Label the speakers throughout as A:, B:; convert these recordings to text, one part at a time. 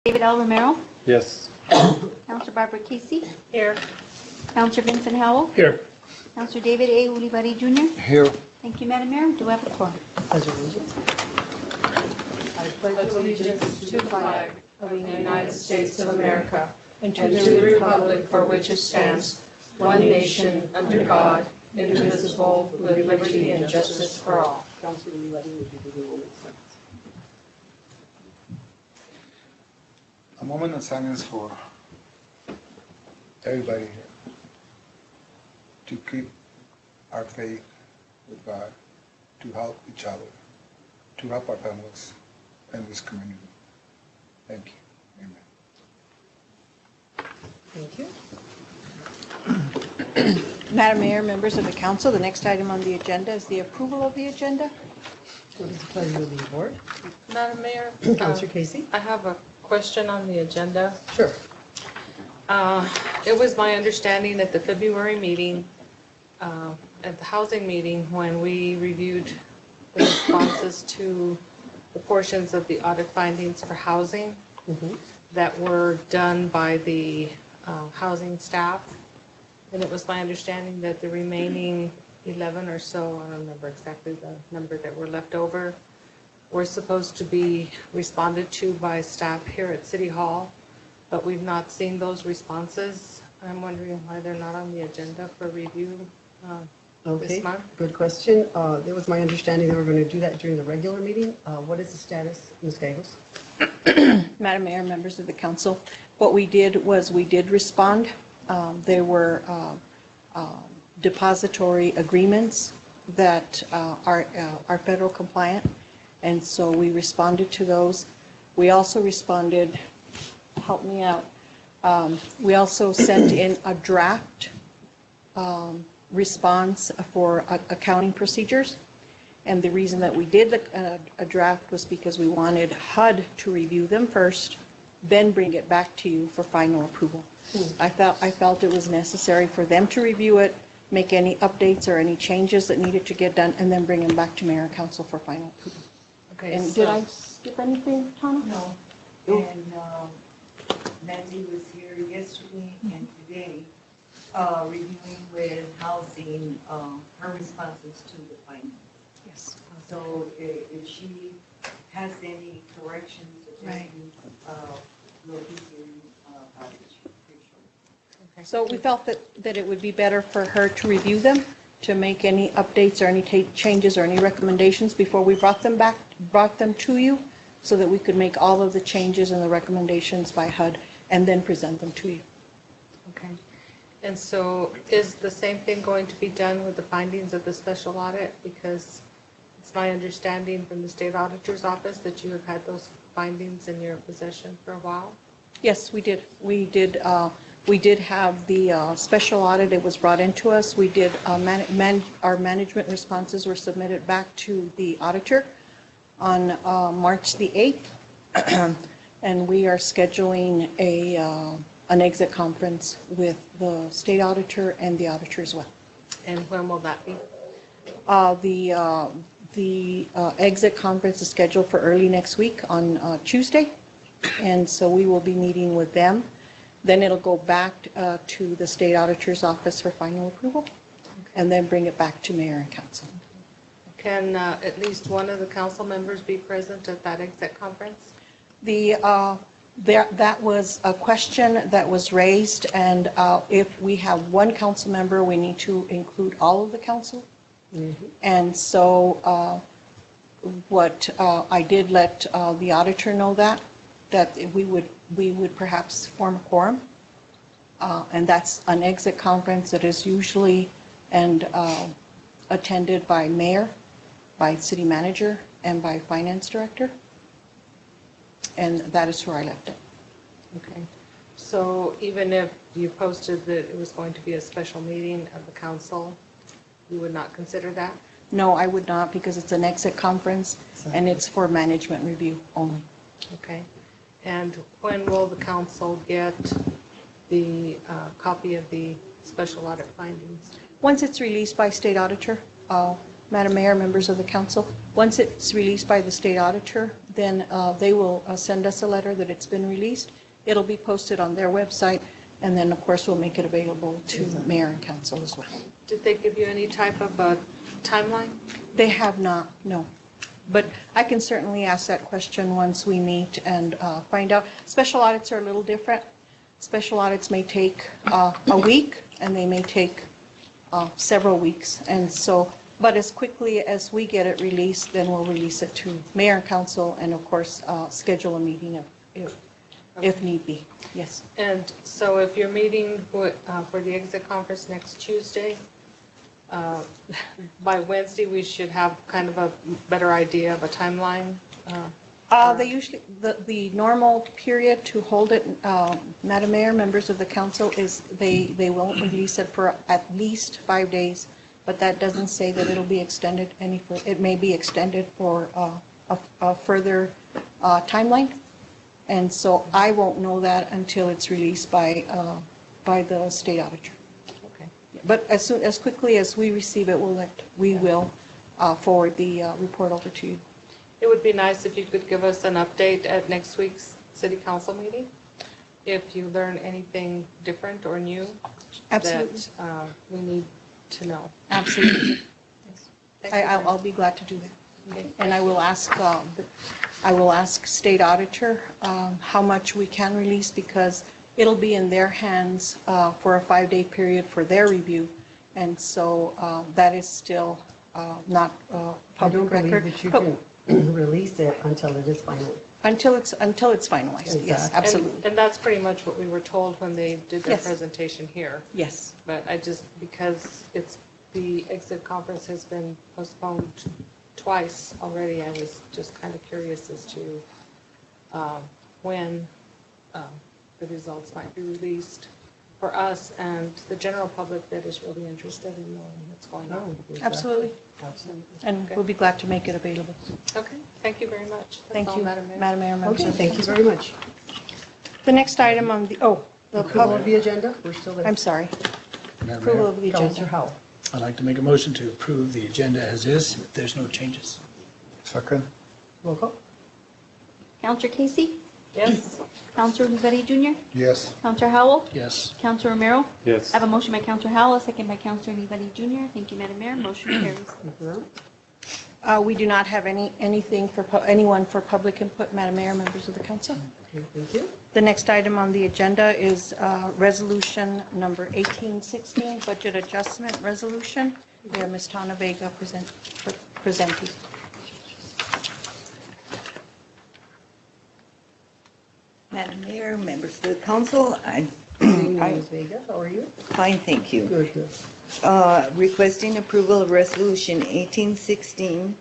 A: David L. Romero.
B: Yes.
A: Counselor Barbara Casey.
C: Here.
A: Counselor Vincent Howell.
B: Here.
A: Counselor David A. Ulibarri Jr.
B: Here.
A: Thank you, Madam Mayor. Do I have a quorum?
C: Pledge allegiance. I pledge allegiance to the flag of the United States of America and to the republic for which it stands, one nation, under God, indivisible, with liberty and justice for all.
D: A moment of silence for everybody here to keep our faith with God, to help each other, to help our families and this community. Thank you. Amen.
C: Thank you.
E: Madam Mayor, members of the council, the next item on the agenda is the approval of the agenda.
C: What is the pleasure of the board?
F: Madam Mayor,
C: Councilor Casey?
F: I have a question on the agenda.
C: Sure.
F: It was my understanding at the February meeting, at the housing meeting, when we reviewed the responses to the portions of the audit findings for housing that were done by the housing staff. And it was my understanding that the remaining 11 or so, I don't remember exactly the number that were left over, were supposed to be responded to by staff here at City Hall, but we've not seen those responses. I'm wondering why they're not on the agenda for review this month.
C: Good question. It was my understanding they were going to do that during the regular meeting. What is the status, Ms. Gallegos?
E: Madam Mayor, members of the council, what we did was we did respond. There were depository agreements that are federal compliant, and so we responded to those. We also responded, help me out, we also sent in a draft response for accounting procedures. And the reason that we did a draft was because we wanted HUD to review them first, then bring it back to you for final approval. I felt it was necessary for them to review it, make any updates or any changes that needed to get done, and then bring them back to Mayor and Council for final approval.
F: Okay,
E: And
F: so
E: did I skip anything, Tana?
G: No. And Nancy was here yesterday and today reviewing with housing her responses to the findings.
E: Yes.
G: So if she has any corrections, suggestions, we'll be hearing about it pretty shortly.
E: So we felt that it would be better for her to review them, to make any updates or any changes or any recommendations before we brought them to you, so that we could make all of the changes and the recommendations by HUD and then present them to you.
F: Okay. And so is the same thing going to be done with the findings of the special audit? Because it's my understanding from the state auditor's office that you have had those findings in your possession for a while.
E: Yes, we did. We did have the special audit. It was brought into us. We did our management responses were submitted back to the auditor on March the 8th, and we are scheduling an exit conference with the state auditor and the auditor as well.
F: And when will that be?
E: The exit conference is scheduled for early next week on Tuesday, and so we will be meeting with them. Then it'll go back to the state auditor's office for final approval, and then bring it back to Mayor and Council.
F: Can at least one of the council members be present at that exit conference?
E: That was a question that was raised, and if we have one council member, we need to include all of the council. And so what I did let the auditor know that we would perhaps form a quorum, and that's an exit conference that is usually attended by mayor, by city manager, and by finance director, and that is where I left it.
F: Okay. So even if you posted that it was going to be a special meeting of the council, you would not consider that?
E: No, I would not, because it's an exit conference and it's for management review only.
F: Okay. And when will the council get the copy of the special audit findings?
E: Once it's released by state auditor, Madam Mayor, members of the council, once it's released by the state auditor, then they will send us a letter that it's been released. It'll be posted on their website, and then, of course, we'll make it available to mayor and council as well.
F: Did they give you any type of a timeline?
E: They have not, no. But I can certainly ask that question once we meet and find out. Special audits are a little different. Special audits may take a week, and they may take several weeks. And so, but as quickly as we get it released, then we'll release it to mayor and council, and of course, schedule a meeting if need be. Yes.
F: And so if you're meeting for the exit conference next Tuesday, by Wednesday, we should have kind of a better idea of a timeline?
E: They usually, the normal period to hold it, Madam Mayor, members of the council, is they will release it for at least 5 days, but that doesn't say that it'll be extended any further. It may be extended for a further timeline, and so I won't know that until it's released by the state auditor.
F: Okay.
E: But as quickly as we receive it, we will forward the report over to you.
F: It would be nice if you could give us an update at next week's city council meeting, if you learn anything different or new.
E: Absolutely.
F: That we need to know.
E: Absolutely.
F: Thank you.
E: I'll be glad to do that.
F: Okay.
E: And I will ask state auditor how much we can release, because it'll be in their hands for a 5-day period for their review. And so that is still not public record.
B: I don't believe that you can release it until it is final.
E: Until it's finalized, yes,
B: Exactly.
E: absolutely.
F: And that's pretty much what we were told when they did their
E: Yes.
F: presentation here.
E: Yes,
F: But because the exit conference has been postponed twice already, I was just kind of curious as to when the results might be released for us and the general public that is really interested in knowing what's going on.
E: absolutely.
B: Absolutely.
E: And we'll be glad to make it available.
F: Okay, thank you very much. That's
E: Thank
F: all,
E: you,
F: Madam Mayor.
E: Madam Mayor. members
B: Okay,
E: of the
B: thank you
E: council.
B: very much.
E: The next item on the
B: Approval of
E: public,
B: the agenda, we're still there.
E: I'm sorry,
D: Madam
E: approval
D: Mayor,
E: of the
B: Counselor
E: agenda.
B: Howell.
H: I'd like to make a motion to approve the agenda as is, if there's no changes.
D: second,
B: Roll call.
A: Counselor Casey?
F: Yes,
A: Counselor Olivari Junior?
D: yes,
A: Counselor Howell?
H: Yes.
A: Counselor Romero?
I: Yes.
A: I have a motion by Counselor Howell, a second by Counselor Olivari Junior. Thank you, Madam Mayor. Motion carries.
B: Thank you very much.
E: We do not have anything for anyone for public input, Madam Mayor, members of the council.
B: Okay, thank you.
E: The next item on the agenda is resolution number 1816, budget adjustment resolution. There, Ms. Tana Vega presenting.
J: Madam Mayor, members of the council, I'm
B: Good evening, Ms. Vega, how are you?
J: fine, thank you.
B: Good, good.
J: Requesting approval of Resolution 1816,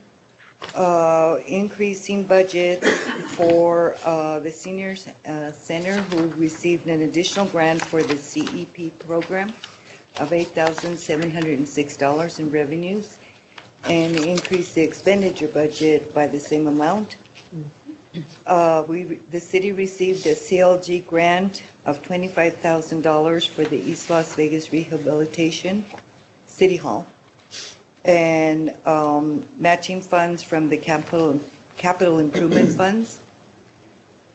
J: increasing budget for the Seniors Center, who received an additional grant for the CEP program of $8,706 in revenues, and increase the expenditure budget by the same amount. The city received a CLG grant of $25,000 for the East Las Vegas Rehabilitation City Hall, and matching funds from the capital improvement funds.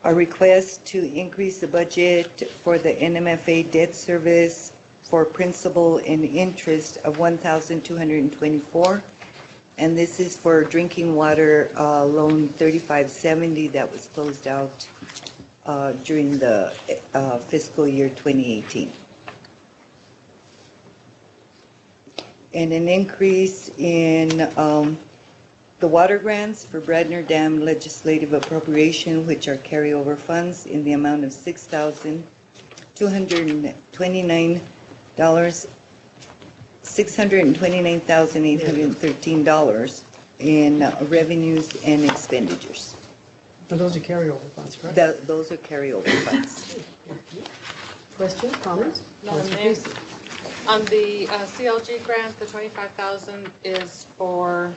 J: A request to increase the budget for the NMFA debt service for principal and interest of $1,224. And this is for drinking water loan 3570 that was closed out during the fiscal year 2018. And an increase in the water grants for Bradner Dam legislative appropriation, which are carryover funds, in the amount of $629,813 in revenues and expenditures.
B: And those are carryover funds, correct?
J: Those are carryover funds.
B: Questions, comments?
F: Madam
B: Counselor
F: Mayor.
B: Casey.
F: On the CLG grant, the $25,000 is for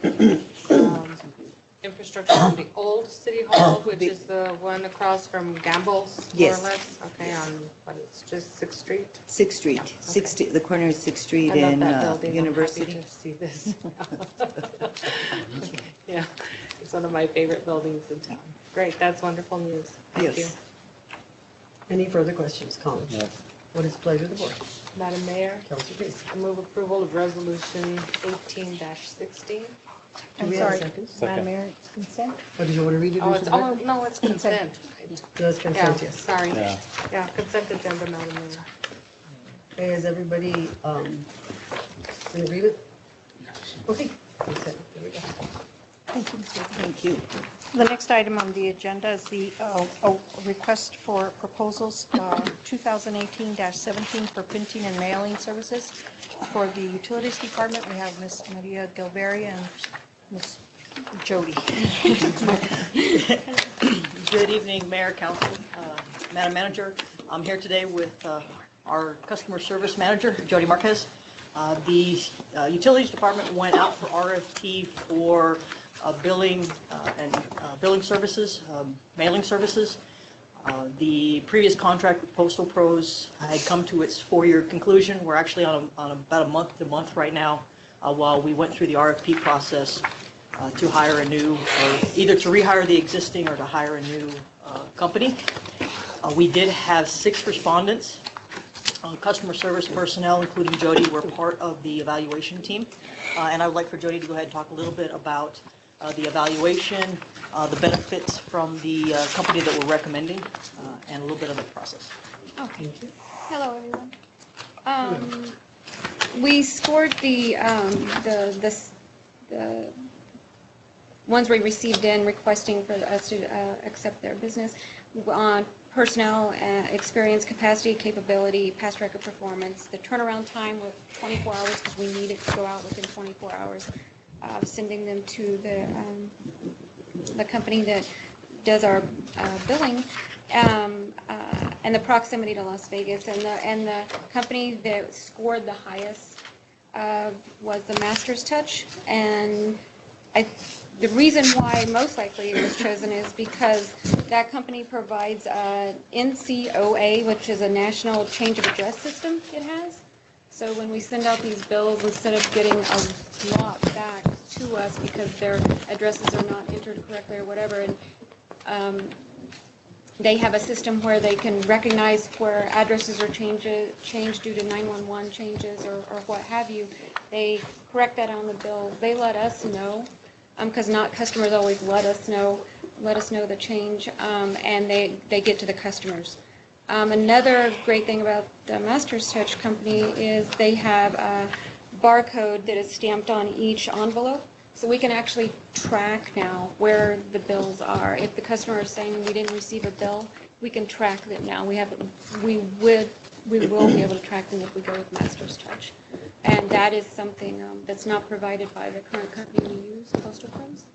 F: infrastructure on the old City Hall, which is the one across from Gamble's, more or
J: Yes.
F: less? Okay, on, it's just 6th Street?
J: 6th Street, 60, the corner of 6th Street
F: I love
J: and
F: that building.
J: University.
F: I'm happy to see this. Yeah, it's one of my favorite buildings in town. Great, that's wonderful news. Thank you.
J: Yes.
B: Any further questions, comments?
H: No.
B: What is the pleasure of the board?
F: Madam Mayor,
B: Councilor Casey.
F: I move approval of Resolution 18-16.
B: Do
E: I'm
B: we have a
E: sorry.
B: second?
E: Madam Mayor, it's consent?
B: Or did you want to read it?
F: Oh,
B: into
F: it's,
B: the
F: oh,
B: record?
F: no, it's consent.
B: That's
F: Yeah,
B: consent, yes.
F: sorry.
H: Yeah.
F: Yeah, consent agenda, Madam Mayor.
B: Okay, is everybody in agreement? Okay. Consent. There we go.
E: Thank you, Ms. Vega.
J: Thank you.
E: The next item on the agenda is the request for proposals 2018-17 for printing and mailing services. For the Utilities Department, we have Ms. Maria Gilberry and Ms. Jody.
I: Good evening, Mayor, Council, Madam Manager. I'm here today with our Customer Service Manager, Jody Marquez. The Utilities Department went out for RFP for billing and billing services, mailing services. The previous contract with Postal Pros had come to its 4-year conclusion. We're actually on about a month-to-month right now while we went through the RFP process to hire a new, or either to rehire the existing or to hire a new company. We did have 6 respondents. Customer service personnel, including Jody, were part of the evaluation team. And I would like for Jody to go ahead and talk a little bit about the evaluation, the benefits from the company that we're recommending, and a little bit of the process.
A: Okay. Hello, everyone. We scored the ones we received in requesting for us to accept their business on personnel, experience, capacity, capability, past record performance. The turnaround time was 24 hours because we need it to go out within 24 hours. Sending them to the company that does our billing, and the proximity to Las Vegas, and the company that scored the highest was the Master's Touch. And the reason why most likely it was chosen is because that company provides NCOA, which is a national change of address system it has. So when we send out these bills, instead of getting a lot back to us because their addresses are not entered correctly or whatever, and they have a system where they can recognize where addresses are changed due to 911 changes or what have you. They correct that on the bill. They let us know, because not customers always let us know the change, and they get to the customers. Another great thing about the Master's Touch company is they have a barcode that is stamped on each envelope, so we can actually track now where the bills are. If the customer is saying we didn't receive a bill, we can track them now. We will be able to track them if we go with Master's Touch, and that is something that's not provided by the current company we use, Postal Pros.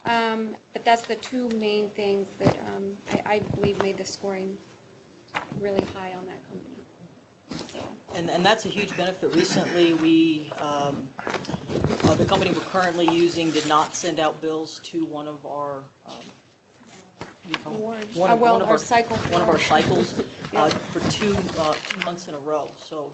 A: But that's the 2 main things that I believe made the scoring really high on that company. So.
I: And that's a huge benefit. Recently, the company we're currently using did not send out bills to one of our one of our cycles for 2 months in a row. So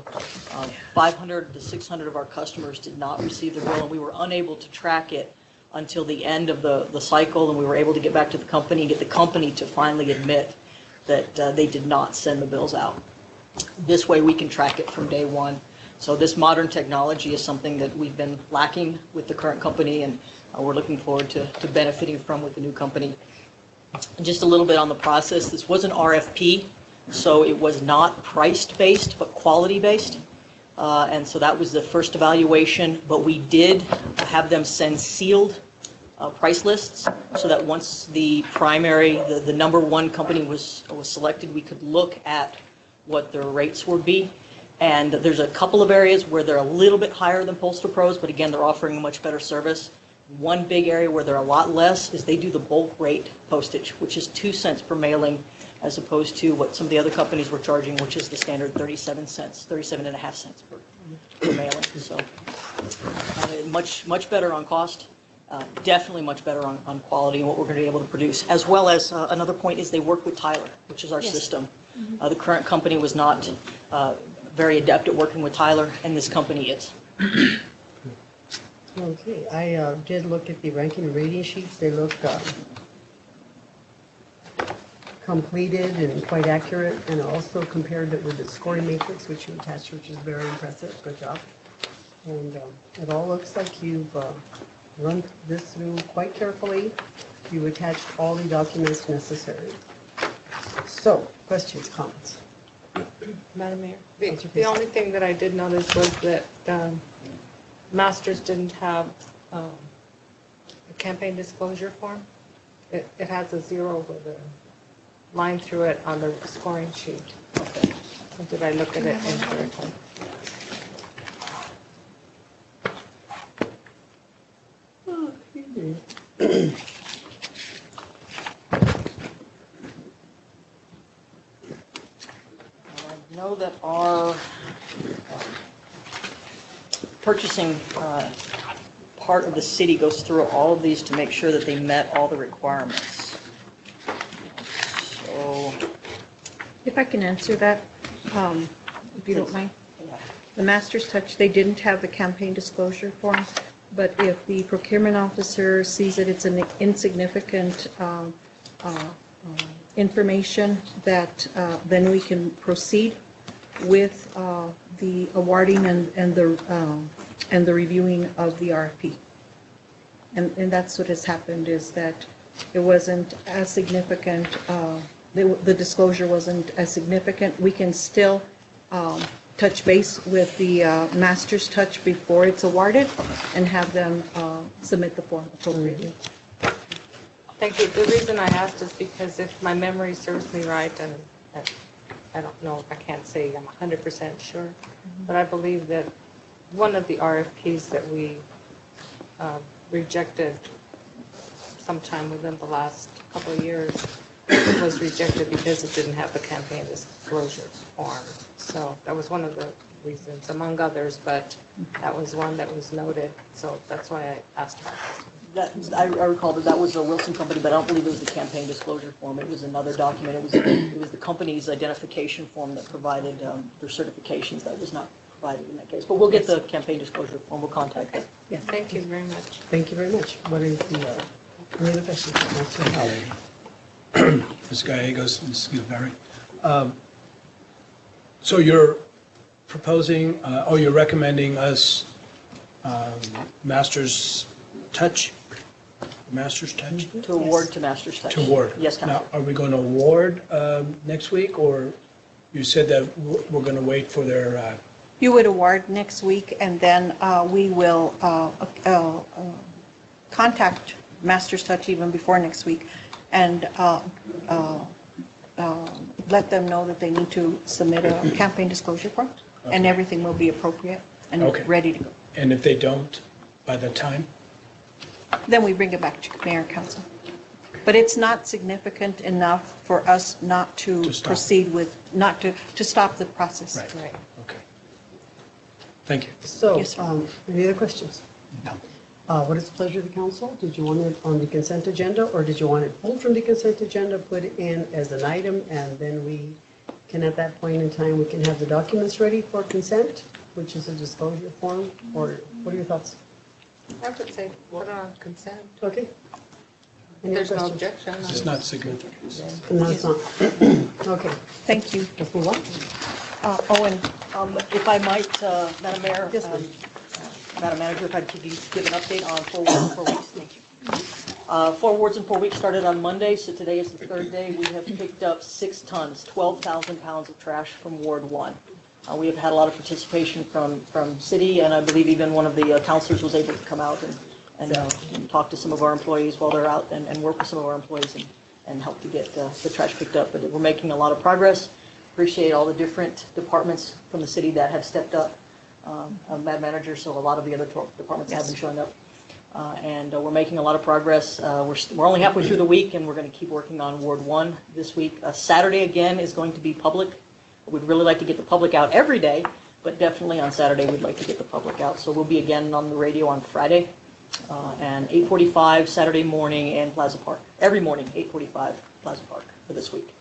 I: 500 to 600 of our customers did not receive their bill, and we were unable to track it until the end of the cycle, and we were able to get back to the company and get the company to finally admit that they did not send the bills out. This way we can track it from day one. So this modern technology is something that we've been lacking with the current company, and we're looking forward to benefiting from with the new company. And just a little bit on the process. This was an RFP, so it was not price-based, but quality-based. And so that was the first evaluation, but we did have them send sealed price lists so that once the primary, the number 1 company was selected, we could look at what their rates would be. And there's a couple of areas where they're a little bit higher than Postal Pros, but again, they're offering a much better service. One big area where they're a lot less is they do the bulk rate postage, which is 2 cents per mailing, as opposed to what some of the other companies were charging, which is the standard 37.5 cents per mailing. So much better on cost, definitely much better on quality and what we're going to be able to produce. As well as another point is they work with Tyler, which is our system. The current company was not very adept at working with Tyler, and this company is.
B: Okay, I did look at the ranking and rating sheets. They look completed and quite accurate, and also compared it with the scoring matrix, which you attached, which is very impressive. Good job. And it all looks like you've run this through quite carefully. You attached all the documents necessary. So, questions, comments?
F: Madam Mayor,
B: Councilor
F: the
B: Cruz.
F: only thing that I did notice was that Masters didn't have a campaign disclosure form. It has a 0 with a line through it on the scoring sheet. Or did I look at it incorrectly?
I: I know that our purchasing part of the city goes through all of these to make sure that they met all the requirements. So,
E: If I can answer that, if you don't mind.
I: yeah.
E: The Master's Touch, they didn't have the campaign disclosure form, but if the procurement officer sees that it's an insignificant information, that then we can proceed with the awarding and the reviewing of the RFP. And that's what has happened, is that it wasn't as significant, the disclosure wasn't as significant. We can still touch base with the Master's Touch before it's awarded and have them submit the form appropriately.
F: Thank you. The reason I asked is because if my memory serves me right, and I don't know, I can't say I'm 100% sure, but I believe that one of the RFPs that we rejected sometime within the last couple of years was rejected because it didn't have the campaign disclosure form. So that was one of the reasons, among others, but that was one that was noted. So that's why I asked about this.
I: I recall that was a Wilson company, but I don't believe it was the campaign disclosure form. It was another document. It was the company's identification form that provided their certifications. That was not provided in that case. But we'll get the campaign disclosure form. We'll contact them.
B: Yeah.
F: Thank you very much.
B: Thank you very much. What is the, any other questions? Councilor Howard.
H: Ms. Gallegos, Ms. Gilberry. So you're proposing, or you're recommending us Master's Touch? Master's Touch?
I: To award to Master's Touch.
H: To award?
I: Yes,
H: Now,
I: Councilor.
H: are we going to award next week, or you said that we're going to wait for their,
E: You would award next week, and then we will contact Master's Touch even before next week and let them know that they need to submit a campaign disclosure form, and
H: Okay.
E: everything will be appropriate and
H: Okay.
E: ready to go.
H: and if they don't by the time?
E: Then we bring it back to Mayor and Council. But it's not significant enough for us not to
H: To stop.
E: proceed with, not to stop the process.
H: Right.
F: Right.
H: Okay. Thank you.
B: So,
E: Yes, sir.
B: any other questions?
H: No.
B: What is the pleasure of the council? Did you want it on the consent agenda, or did you want it pulled from the consent agenda, put it in as an item, and then we can, at that point in time, we can have the documents ready for consent, which is a disclosure form, or what are your thoughts?
F: I would say put it on consent.
B: Okay. Any
F: There's
B: other
F: no
B: questions?
F: objection.
H: It's not significant.
B: No, it's not. Okay,
E: Thank you.
B: let's move on.
E: Owen,
I: If I might, Madam Mayor.
B: Yes, ma'am.
I: Madam Manager, if I could give an update on 4 Wards in 4 Weeks. Thank you. 4 Wards in 4 Weeks started on Monday, so today is the third day. We have picked up 6 tons, 12,000 pounds of trash from Ward 1. We have had a lot of participation from city, and I believe even one of the counselors was able to come out and talk to some of our employees while they're out and work with some of our employees and help to get the trash picked up. But we're making a lot of progress. Appreciate all the different departments from the city that have stepped up. Madam Manager, so a lot of the other departments have been showing up. And we're making a lot of progress. We're only halfway through the week, and we're going to keep working on Ward 1 this week. Saturday, again, is going to be public. We'd really like to get the public out every day, but definitely on Saturday, we'd like to get the public out. So we'll be again on the radio on Friday, and 8:45 Saturday morning in Plaza Park. Every morning, 8:45 Plaza Park for this week.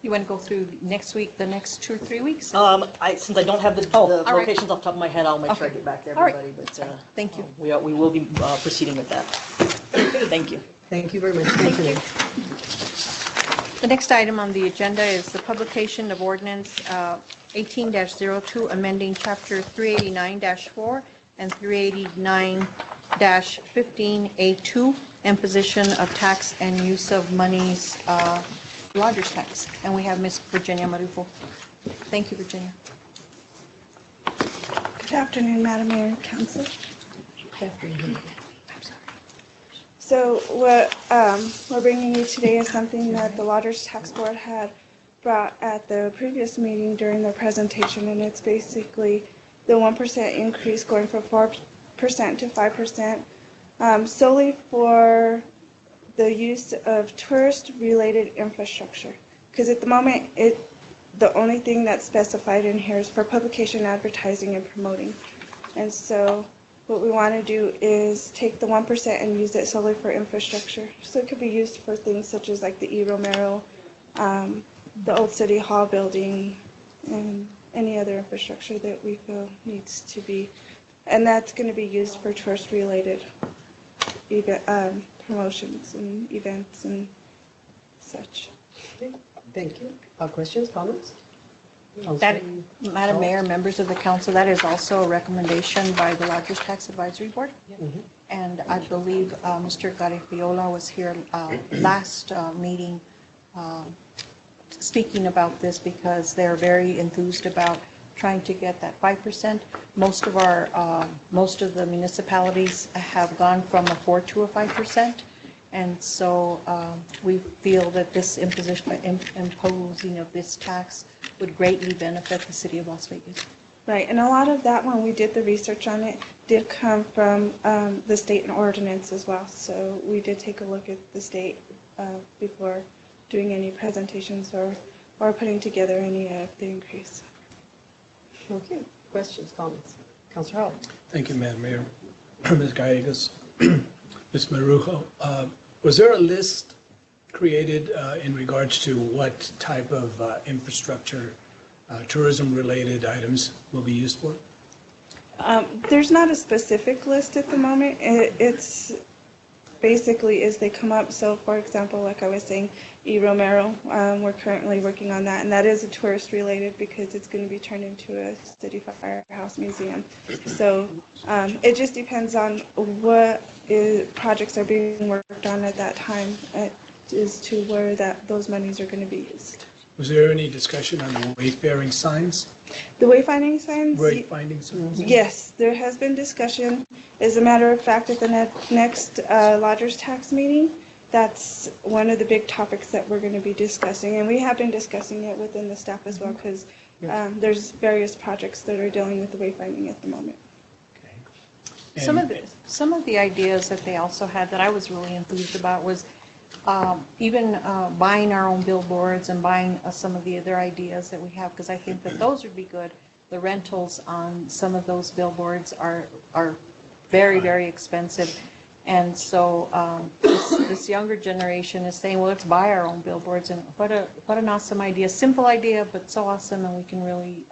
E: you want to go through next week, the next 2 or 3 weeks?
I: Since I don't have the
E: all right.
I: locations off the top of my head, I'll make sure I
E: Okay.
I: get back to
E: All right.
I: everybody. But
E: Thank you.
I: we will be proceeding with that. Thank you.
B: Thank you very much. Thank you.
E: The next item on the agenda is the publication of ordinance 18-02, amending Chapter 389-4 and 389-15A2, imposition of tax and use of monies, lodger's tax. And we have Ms. Virginia Marufo. Thank you, Virginia.
K: Good afternoon, Madam Mayor and Council.
E: I'm sorry.
K: So what we're bringing you today is something that the Lodgers Tax Board had brought at the previous meeting during their presentation, and it's basically the 1% increase going from 4% to 5%, solely for the use of tourist-related infrastructure. Because at the moment, the only thing that's specified in here is for publication, advertising, and promoting. And so what we want to do is take the 1% and use it solely for infrastructure. So it could be used for things such as like the E. Romero, the old City Hall building, and any other infrastructure that we feel needs to be. And that's going to be used for tourist-related promotions and events and such.
B: Okay, thank you. Questions, comments?
E: That, Madam Mayor, members of the council, that is also a recommendation by the Lodgers Tax Advisory Board.
B: Mhm.
E: And I believe Mr. Garifiola was here last meeting speaking about this because they're very enthused about trying to get that 5%. Most of the municipalities have gone from a 4 to a 5%. And so we feel that this imposing of this tax would greatly benefit the city of Las Vegas.
K: Right, and a lot of that, when we did the research on it, did come from the state and ordinance as well. So we did take a look at the state before doing any presentations or putting together any of the increase.
B: Okay, questions, comments? Councilor Howell?
H: Thank you, Madam Mayor. Ms. Gallegos, Ms. Marujo, was there a list created in regards to what type of infrastructure, tourism-related items will be used for?
K: There's not a specific list at the moment. It's basically as they come up. So, for example, like I was saying, E. Romero, we're currently working on that, and that is a tourist-related because it's going to be turned into a city firehouse museum. So it just depends on what projects are being worked on at that time as to where those monies are going to be used.
H: Was there any discussion on the wayfaring signs?
K: The wayfinding signs?
H: Wayfinding signs?
K: Yes, there has been discussion. As a matter of fact, at the next lodgers tax meeting, that's one of the big topics that we're going to be discussing. And we have been discussing it within the staff as well because there's various projects that are dealing with the wayfinding at the moment.
H: Okay.
E: Some of the ideas that they also had that I was really enthused about was even buying our own billboards and buying some of the other ideas that we have, because I think that those would be good. The rentals on some of those billboards are very, very expensive. And so this younger generation is saying, well, let's buy our own billboards. And what an awesome idea. Simple idea, but so awesome. And we can really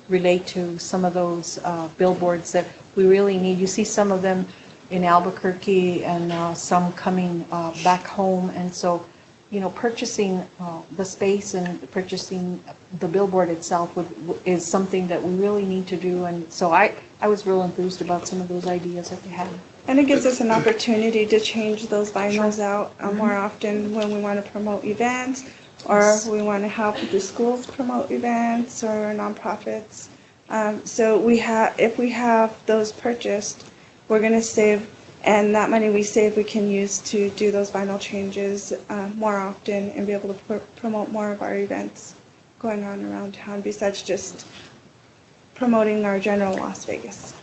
E: relate to some of those billboards that we really need. You see some of them in Albuquerque and some coming back home. And so, you know, purchasing the space and purchasing the billboard itself is something that we really need to do. And so I was real enthused about some of those ideas that they had.
K: And it gives us an opportunity to change those vinyls out more often when we want to promote events or we want to help the schools promote events or nonprofits. So if we have those purchased, we're going to save, and that money we save we can use to do those vinyl changes more often and be able to promote more of our events going on around town besides just promoting our general Las Vegas.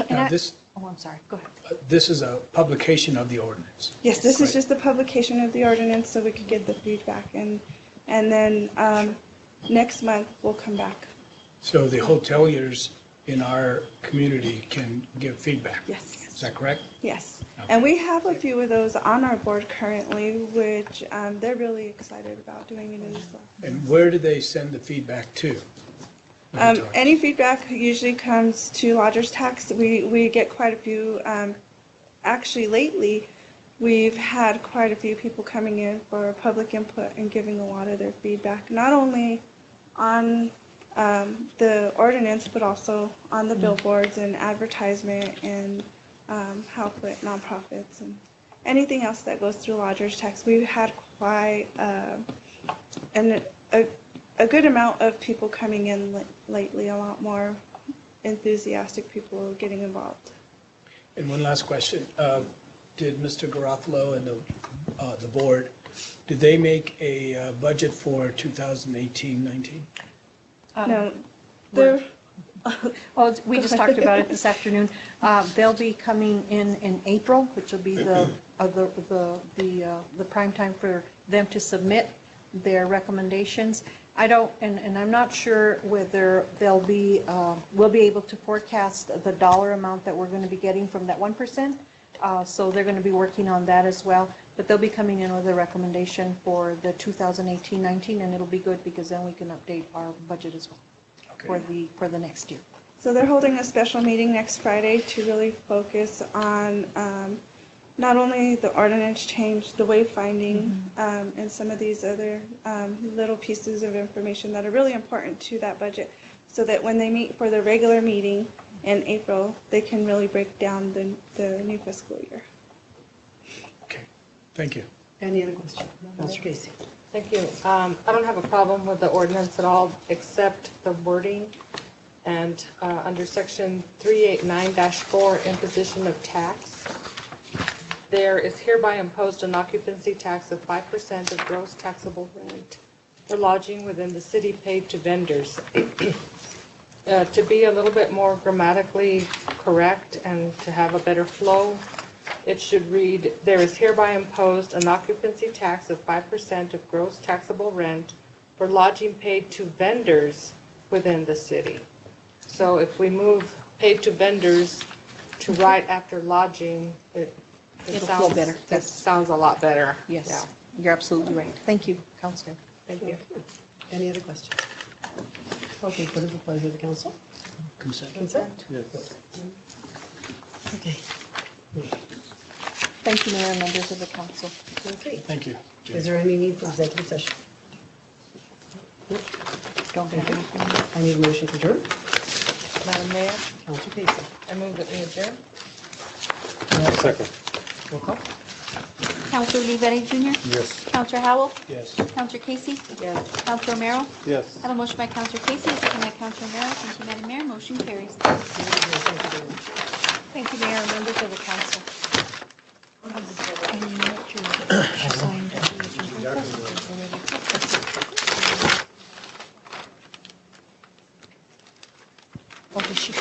H: Now,
E: I'm sorry, go ahead.
H: this is a publication of the ordinance.
K: Yes, this is just the publication of the ordinance so we could get the feedback, and then next month we'll come back.
H: So the hoteliers in our community can give feedback?
K: Yes.
H: Is that correct?
K: Yes,
H: Okay.
K: and we have a few of those on our board currently, which they're really excited about doing it as well.
H: And where do they send the feedback to?
K: Any feedback usually comes to Lodgers Tax. We get quite a few. Actually, lately, we've had quite a few people coming in for public input and giving a lot of their feedback, not only on the ordinance, but also on the billboards and advertisement and help with nonprofits and anything else that goes through lodger's tax. We've had quite a good amount of people coming in lately, a lot more enthusiastic people getting involved.
H: And one last question. Did Mr. Garofalo and the board, did they make a budget for 2018-19?
K: No, they're,
E: Well, we just talked about it this afternoon. They'll be coming in April, which will be the prime time for them to submit their recommendations. I don't, and I'm not sure whether we'll be able to forecast the dollar amount that we're going to be getting from that 1%. So they're going to be working on that as well. But they'll be coming in with a recommendation for the 2018-19, and it'll be good because then we can update our budget as well for the next year.
K: so they're holding a special meeting next Friday to really focus on not only the ordinance change, the wayfinding, and some of these other little pieces of information that are really important to that budget, so that when they meet for the regular meeting in April, they can really break down the new fiscal year.
H: Okay, thank you.
B: Any other questions? Mr. Casey?
F: Thank you. I don't have a problem with the ordinance at all, except the wording. And under section 389-4, imposition of tax, there is hereby imposed an occupancy tax of 5% of gross taxable rent for lodging within the city paid to vendors. To be a little bit more grammatically correct and to have a better flow, it should read, there is hereby imposed an occupancy tax of 5% of gross taxable rent for lodging paid to vendors within the city. So if we move paid to vendors to right after lodging, it
E: It'll flow better.
F: That sounds a lot better.
E: Yes,
F: Yeah.
E: you're absolutely right. Thank you, Counselor.
F: Thank you.
B: Any other questions? Okay, what is the pleasure of the council?
H: Consent.
B: Consent?
H: Yes.
B: Okay.
E: Thank you, Mayor and members of the council.
B: Okay.
H: Thank you.
B: Is there any need for executive session?
E: Don't have anything.
B: I need a motion to adjourn.
F: Madam Mayor,
B: Council Casey.
F: I move that we adjourn.
D: Second.
B: Roll call.
A: Counselor Olivetti Jr.?
D: Yes.
A: Counselor Howell?
H: Yes.
A: Counselor Casey?
F: Yes.
A: Counselor Romero?
D: Yes.
A: I have a motion by Counselor Casey, a second by Counselor Romero. Thank you, Madam Mayor. Motion carries.
E: Thank you, Mayor and members of the council. And you know what, you signed the Oh, did she?